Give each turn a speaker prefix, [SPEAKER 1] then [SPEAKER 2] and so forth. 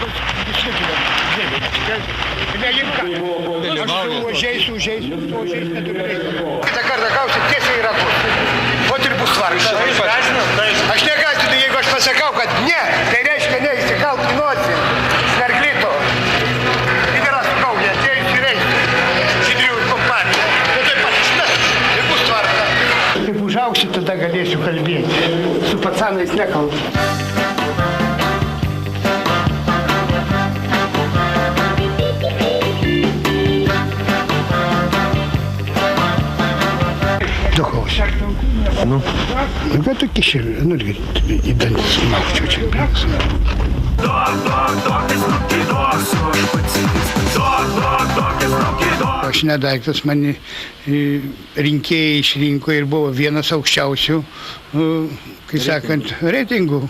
[SPEAKER 1] toks išlikime žemė. Neimka. Aš su ožiais neturiu reikalo. Kitą kartą gausit tiesiai į ragus. O ir bus tvarkas. Aš negąsdinu, jeigu aš pasakau, kad ne, tai reiškia neįsikalk į nosį. Snarglito. Ir yra sukau, jie atėjus į reisį. Žydrių kompaniją. Nu taip pat išmes. Ir bus tvarka. Kaip užaugsiu, tada galėsiu kalbėti. Su pacanais nekalbu. Духовся. Ну, tu kiši, nu irgi į dantis maukčiau čia. Aš nedaiktas, mane rinkėjai išrinko ir buvo vienas aukščiausių, kaip sakant, reitingų.